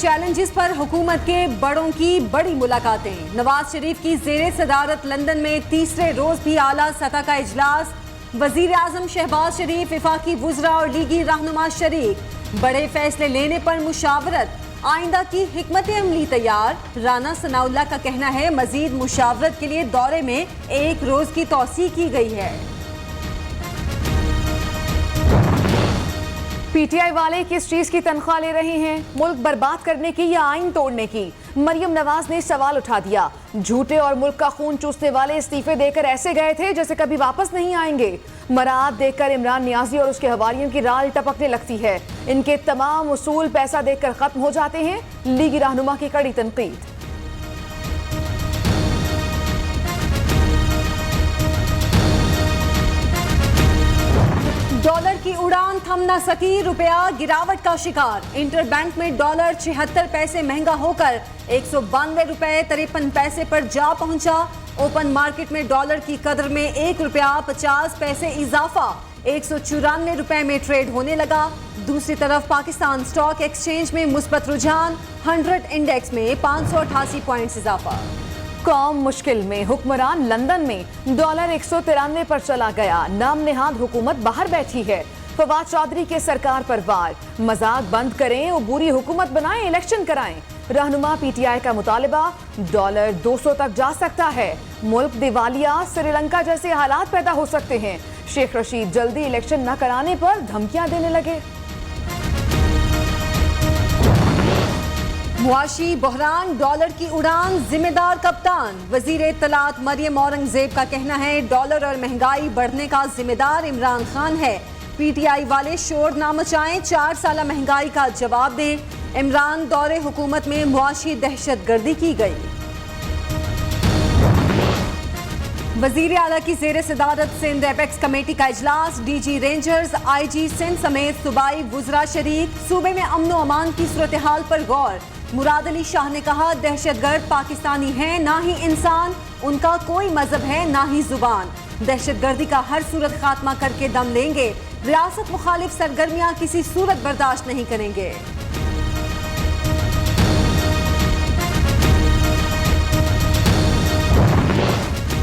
Challenges पर हुकूमत के बड़ों की बड़ी मुलाकातें। नवाज शरीफ की ज़ेरे सदारत लंदन में तीसरे रोज भी आला सतह का इजलास। वजीर आजम शहबाज शरीफ, वफाकी वुज़रा और लीगी रहनुमा शरीक। बड़े फैसले लेने पर मुशावरत, आइंदा की हिकमत अमली तैयार। राना सनाउल्लाह का कहना है मजीद मुशावरत के लिए दौरे में एक रोज की तौसी की गई है। पीटीआई वाले किस चीज की तनख्वाह ले रहे हैं, मुल्क बर्बाद करने की या आइन तोड़ने की? मरियम नवाज ने सवाल उठा दिया। झूठे और मुल्क का खून चूसने वाले इस्तीफे देकर ऐसे गए थे जैसे कभी वापस नहीं आएंगे। मराद देखकर इमरान नियाजी और उसके हवारियों की राल टपकने लगती है। इनके तमाम उसूल पैसा देखकर खत्म हो जाते हैं। लीगी रहनुमा की कड़ी तनकीद। डॉलर की उड़ान थम न सकी, रुपया गिरावट का शिकार। इंटरबैंक में डॉलर 76 पैसे महंगा होकर 192 रुपए 53 पैसे पर जा पहुंचा। ओपन मार्केट में डॉलर की कदर में 1 रुपया 50 पैसे इजाफा 194 रुपए में ट्रेड होने लगा। दूसरी तरफ पाकिस्तान स्टॉक एक्सचेंज में मुस्बत रुझान, 100 इंडेक्स में 588 पॉइंट्स इजाफा। कौम मुश्किल में, हुक्मरान लंदन में। डॉलर 193 पर चला गया। नाम नेहाद हुकूमत बाहर बैठी है। फवाद चौधरी के सरकार पर वार। मजाक बंद करें, अबूरी हुकूमत बनाएं, इलेक्शन कराएं। रहनुमा पीटीआई का मुतालिबा, डॉलर 200 तक जा सकता है। मुल्क दिवालिया, श्रीलंका जैसे हालात पैदा हो सकते हैं। शेख रशीद जल्दी इलेक्शन न कराने पर धमकियां देने लगे। मुआशी बहरान, डॉलर की उड़ान, जिम्मेदार कप्तान। वजीर इत्तलात मरियम औरंगजेब का कहना है डॉलर और महंगाई बढ़ने का जिम्मेदार इमरान खान है। पीटीआई वाले शोर ना मचाएं, 4 साल महंगाई का जवाब दें। इमरान दौरे हुकूमत में मुआशी दहशतगर्दी की गई। वजीर आला की ज़ेरे सदारत सिंध एपेक्स कमेटी का इजलास। डीजी रेंजर्स, आईजी सिंध समेत सूबाई वुज़रा शरीक। सूबे में अमन व अमान की सूरत हाल पर गौर। मुराद अली शाह ने कहा दहशतगर्द पाकिस्तानी हैं ना ही इंसान, उनका कोई मजहब है ना ही जुबान। दहशतगर्दी का हर सूरत खात्मा करके दम लेंगे। रियासत मुखालिफ सरगर्मियां किसी सूरत बर्दाश्त नहीं करेंगे।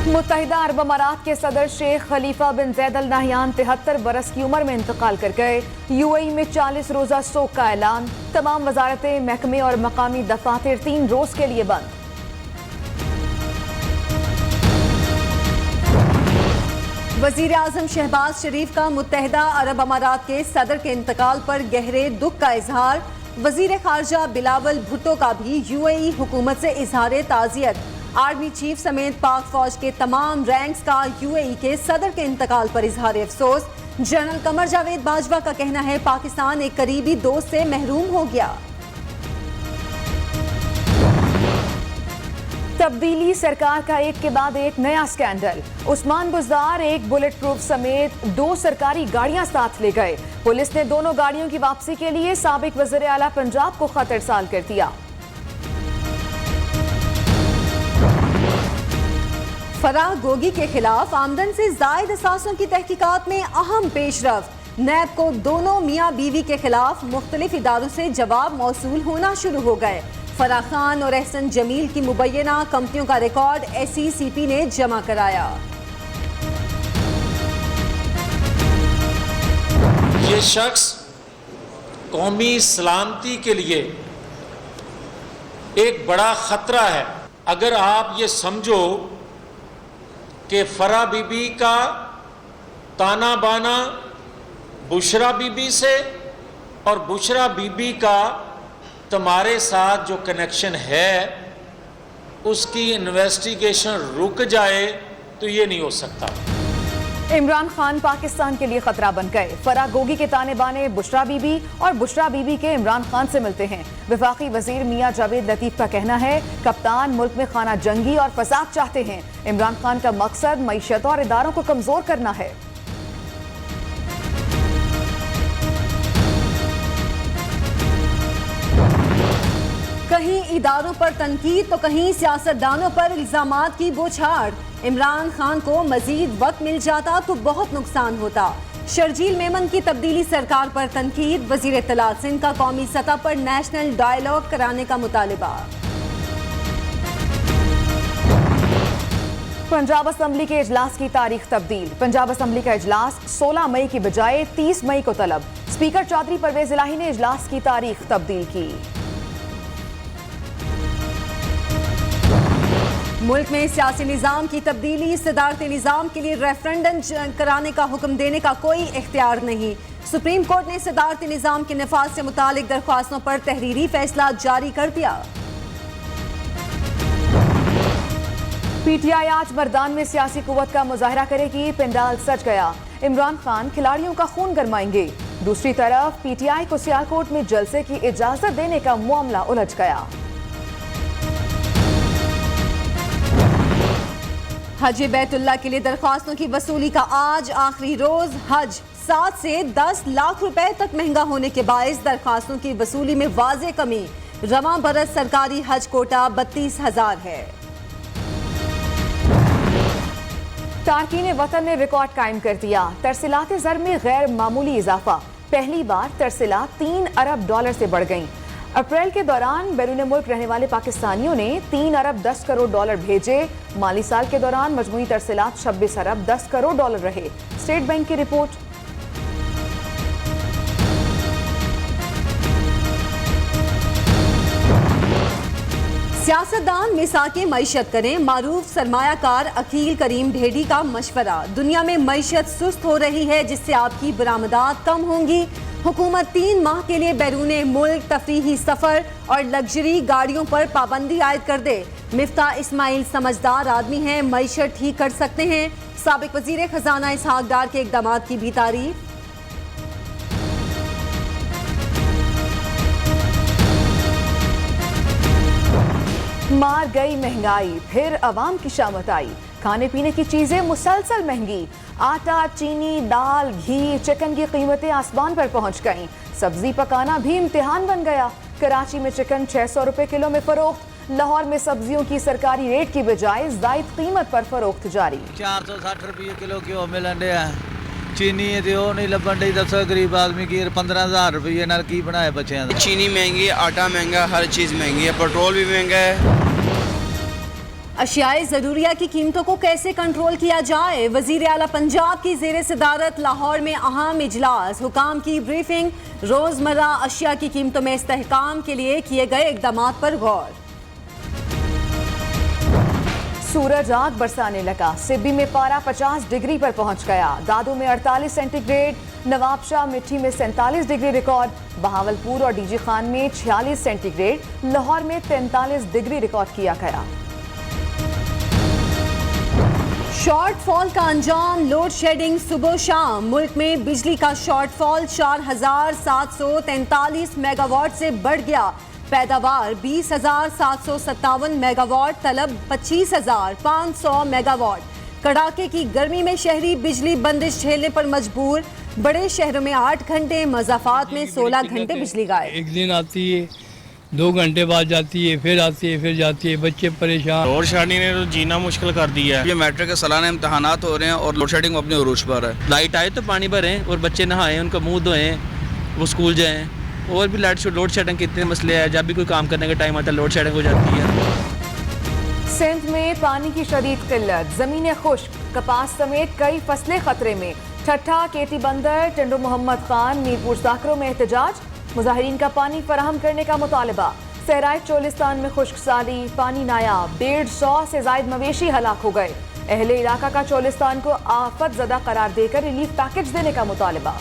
मुत्तहिदा अरब अमारात के सदर शेख खलीफा बिन जैद अल नाहयान 73 बरस की उम्र में इंतकाल कर गए। यूएई में 40 रोजा शोक का ऐलान। तमाम वजारतें, महकमे और मकामी दफातर 3 रोज के लिए बंद। वजीर आजम शहबाज शरीफ का मुत्तहिदा अरब अमारात के सदर के इंतकाल पर गहरे दुख का इजहार। वजीर खारजा बिलावल भुट्टो का भी यूएई हुकूमत से इजहार ताज़ियत। आर्मी चीफ समेत पाक फौज के तमाम रैंक्स का यूएई के सदर के इंतकाल पर इजहार अफसोस। जनरल कमर जावेद बाजवा का कहना है पाकिस्तान एक करीबी दोस्त से महरूम हो गया। तब्दीली सरकार का एक के बाद एक नया स्कैंडल। उस्मान बुज़दार एक बुलेट प्रूफ समेत 2 सरकारी गाड़ियां साथ ले गए। पुलिस ने दोनों गाड़ियों की वापसी के लिए साबिक वज़ीर आला पंजाब को खत इरसाल कर दिया। फराह गोगी के खिलाफ आमदन से जायद असासों की तहकीकात में अहम पेशरफ्त। नैब को दोनों मियाँ बीवी के खिलाफ मुख्तलिफ इदारों से जवाब मौसूल होना शुरू हो गए। फराह खान और एहसन जमील की मुबैना कंपनियों का रिकॉर्ड एसईसीपी ने जमा कराया। ये शख्स कौमी सलामती के लिए एक बड़ा खतरा है। अगर आप ये समझो कि फराह बीबी का ताना बाना बुशरा बीबी से और बुशरा बीबी का तुम्हारे साथ जो कनेक्शन है उसकी इन्वेस्टिगेशन रुक जाए तो ये नहीं हो सकता। इमरान खान पाकिस्तान के लिए खतरा बन गए। फराह गोगी के ताने बाने बुशरा बीबी और बुशरा बीबी के इमरान खान से मिलते हैं। वफाकी वजीर मियां जावेद लतीफ का कहना है कप्तान मुल्क में खाना जंगी और फसाद चाहते हैं। इमरान खान का मकसद मईशत और इदारों को कमजोर करना है। कहीं इदारों पर तनकीद तो कहीं सियासतदानों पर इल्जामात की बौछार। इमरान खान को मजीद वक्त मिल जाता तो बहुत नुकसान होता। शर्जील मेमन की तब्दीली सरकार पर तनकीद, वजीर इत्तलात सिंध का कौमी सतह पर नेशनल डायलॉग कराने का मुतालिबा। पंजाब असम्बली के इजलास की तारीख तब्दील, पंजाब असम्बली का इजलास 16 मई की बजाय 30 मई को तलब। स्पीकर चौधरी परवेज इलाही ने इजलास की तारीख तब्दील की। मुल्क में सियासी निज़ाम की तब्दीली, सदारती निज़ाम के लिए रेफरेंडम कराने का हुक्म देने का कोई इख्तियार नहीं। सुप्रीम कोर्ट ने सदारती निज़ाम के नफाज से मुतालिक दरख्वास्तों पर तहरीरी फैसला जारी कर दिया। पीटीआई आज मर्दान में सियासी कुव्वत का मुजाहरा करेगी, पेंडाल सज गया। इमरान खान खिलाड़ियों का खून गरमाएंगे। दूसरी तरफ पीटीआई को सियालकोट में जलसे की इजाजत देने का मामला उलझ गया। हज बैतुल्लाह के लिए दरख्वास्तों की वसूली का आज आखिरी रोज। हज 7 से 10 लाख रुपए तक महंगा होने के बायस दरख्वास्तों की वसूली में वाज़े कमी। रवां बरस सरकारी हज कोटा 32,000 है। तारकीन वतन ने रिकॉर्ड कायम कर दिया, तरसीलात ज़र में गैर मामूली इजाफा। पहली बार तरसीलात 3 अरब डॉलर से बढ़ गईं। अप्रैल के दौरान बैरून मुल्क रहने वाले पाकिस्तानियों ने 3 अरब 10 करोड़ डॉलर भेजे। माली साल के दौरान मजमूई तरसीलात 26 अरब 10 करोड़ डॉलर रहे। स्टेट बैंक की रिपोर्ट। सियासतदान मिसाके मईशत करें, मारूफ सरमायाकार अकील करीम ढेडी का मशवरा। दुनिया में मईशत सुस्त हो रही है, जिससे आपकी बरामदात कम होंगी। हुकूमत 3 माह के लिए बैरून मुल्क तफरीही सफर और लग्जरी गाड़ियों पर पाबंदी आयद कर दे। मिफ्ता इस्माइल समझदार आदमी हैं, मईशत ठीक कर सकते हैं। साबिक वजीर खजाना इसहाक डार के इकदामात की भी तारीफ। मार गई महंगाई, फिर अवाम की शामत आई। खाने पीने की चीजें मुसलसल महंगी। आटा, चीनी, दाल, घी, चिकन की कीमतें आसमान पर पहुंच गईं। सब्जी पकाना भी इम्तिहान बन गया। कराची में चिकन 600 रुपए किलो में फरोख्त। लाहौर में सब्जियों की सरकारी रेट की बजाय जायद कीमत पर फरोख्त जारी। 460 रुपये किलो क्यों मिलन रहा है? चीनी नहीं लभन डी, दसो गरीब आदमी की 15,000 रुपये नाल की बनाए बच्चों का। चीनी महंगी, आटा महंगा, हर चीज़ महंगी है, पेट्रोल भी महंगा है। अशियाए ज़रूरिया की कीमतों को कैसे कंट्रोल किया जाए? वज़ीर आला पंजाब की ज़ेर सदारत लाहौर में अहम इजलास, हुकाम की ब्रीफिंग। रोज़मर्रा अशिया की कीमतों में इस्तेहकाम के लिए किए गए इक़दामात पर गौर। सूरज आग बरसाने लगा। सिब्बी में पारा 50 डिग्री पर पहुंच गया। दादू में 48 सेंटीग्रेड, नवाबशाह मिट्टी में 47 डिग्री रिकॉर्ड, बहावलपुर और डीजी खान में 46 सेंटीग्रेड, लाहौर में 43 डिग्री रिकॉर्ड किया गया। शॉर्टफॉल का अंजाम, लोड शेडिंग सुबह शाम। मुल्क में बिजली का शॉर्टफॉल 4,743 मेगावाट से बढ़ गया। पैदावार 20,757 मेगावाट, तलब 25,500 मेगावाट। कड़ाके की गर्मी में शहरी बिजली बंदिश झेलने पर मजबूर। बड़े शहरों में 8 घंटे, मज़ाफात में 16 घंटे बिजली गायब। एक दिन आती है, 2 घंटे बाद जाती है, फिर आती है, फिर जाती है, बच्चे परेशान। लोड शेडिंग ने तो जीना मुश्किल कर दिया है। ये मैट्रिक के सालाना इम्तहानात हो रहे हैं और लोड शेडिंग अपने उरूज पर है। लाइट आए तो पानी भरें और बच्चे नहाएं, उनका मुंह धोएं, वो स्कूल जाएं। और भी लोड शेडिंग के इतने मसले हैं, जब भी कोई काम करने का टाइम आता है लोड शेडिंग हो जाती है। सिंध में पानी की शदीद किल्लत, जमीनें खुश्क, कपास समेत कई फसलें खतरे में। ठट्ठा, केटी बंदर, टिंडो मोहम्मद खान, मीरपुर साकरों में एहतजाज। मुजाहिरीन का पानी फराहम करने का मुतालबा। सहराई चोलिस्तान में खुश्क साली, पानी नायाब, 150 से जायद मवेशी हलाक हो गए। अहले इलाका का चोलिस्तान को आफत ज़दा करार देकर रिलीफ पैकेज देने का मुतालबा।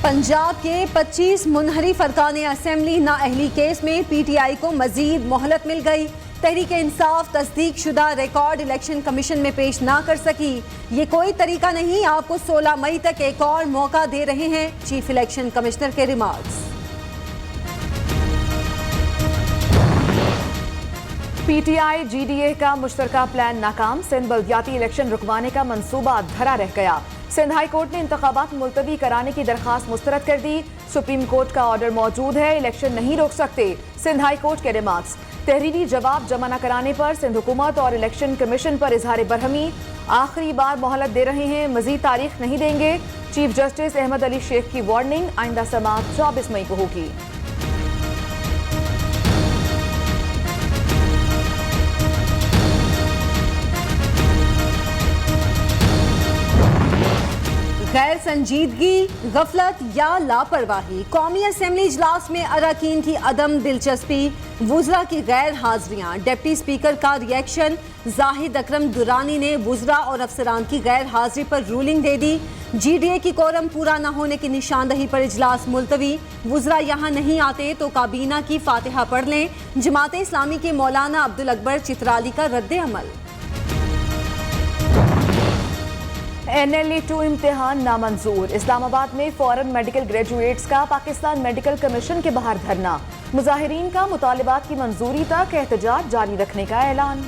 पंजाब के 25 मुनहरिफ अरकान असेंबली नाअहली केस में पीटीआई को मजीद मोहलत मिल गई। तहरीक इंसाफ तस्दीक शुदा रिकॉर्ड इलेक्शन कमीशन में पेश ना कर सकी। ये कोई तरीका नहीं, आपको 16 मई तक एक और मौका दे रहे हैं, चीफ इलेक्शन कमिश्नर के रिमार्क्स। पीटीआई जीडीए का मुश्तरका प्लान नाकाम। सिंध बल्दियाती इलेक्शन रुकवाने का मंसूबा धरा रह गया। सिंध हाई कोर्ट ने इंतखाबात मुलतवी कराने की दरखास्त मुस्तरद कर दी। सुप्रीम कोर्ट का ऑर्डर मौजूद है, इलेक्शन नहीं रोक सकते। सिंध हाई कोर्ट के रिमार्क्स। तहरीरी जवाब जमा न कराने पर सिंध हुकूमत और इलेक्शन कमीशन पर इजहार बरहमी। आखिरी बार मोहलत दे रहे हैं, मजीद तारीख नहीं देंगे। चीफ जस्टिस अहमद अली शेख की वार्निंग, आइंदा समाअत 24 मई को होगी। गैर संजीदगी, गफलत या लापरवाही, कौमी असम्बली इजलास में अरकान की अदम दिलचस्पी, वुज़रा की गैर हाजिरियाँ, डिप्टी स्पीकर का रिएक्शन। जाहिद अकरम दुरानी ने वुज़रा और अफसरान की गैर हाजिरी पर रूलिंग दे दी। GDA की कोरम पूरा न होने की निशानदही पर इजलास मुलतवी। वुज़रा यहाँ नहीं आते तो काबीना की फातिहा पढ़ लें। जमात इस्लामी के मौलाना अब्दुल अकबर चित्राली का रद्द अमल। NLA-2 इम्तिहान नामंजूर, इस्लामाबाद में फॉरेन मेडिकल ग्रेजुएट्स का पाकिस्तान मेडिकल कमीशन के बाहर धरना। मुजाहिरीन का मुतालिबात की मंजूरी तक एहतजाज जारी रखने का ऐलान।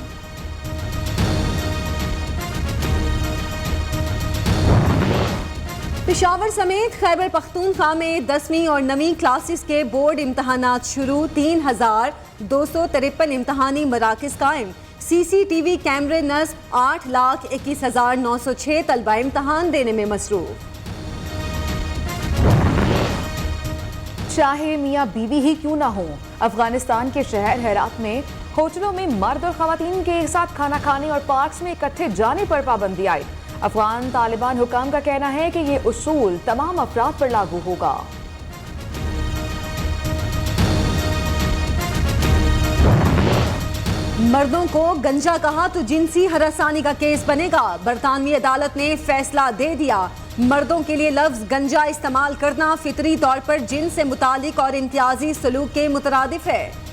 पेशावर समेत खैबर पख्तूनख्वा में 10वीं और 9वीं क्लासेस के बोर्ड इम्तहानात शुरू। 3253 इम्तहानी मराकज़ कायम। CCTV कैमरे नस्ब। 8,21,906 तलबा इम्तहान देने में मसरूफ। चाहे मियाँ बीवी ही क्यों ना हो, अफगानिस्तान के शहर हेरात में होटलों में मर्द और खवातीन के एक साथ खाना खाने और पार्क्स में इकट्ठे जाने पर पाबंदी आई। अफगान तालिबान हुकाम का कहना है कि ये उसूल तमाम अफराद पर लागू होगा। मर्दों को गंजा कहा तो जिनसी हरासानी का केस बनेगा। बरतानवी अदालत ने फैसला दे दिया। मर्दों के लिए लफ्ज गंजा इस्तेमाल करना फितरी तौर पर जिन से मुतालिक और इम्तियाजी सलूक के मुतरादिफ है।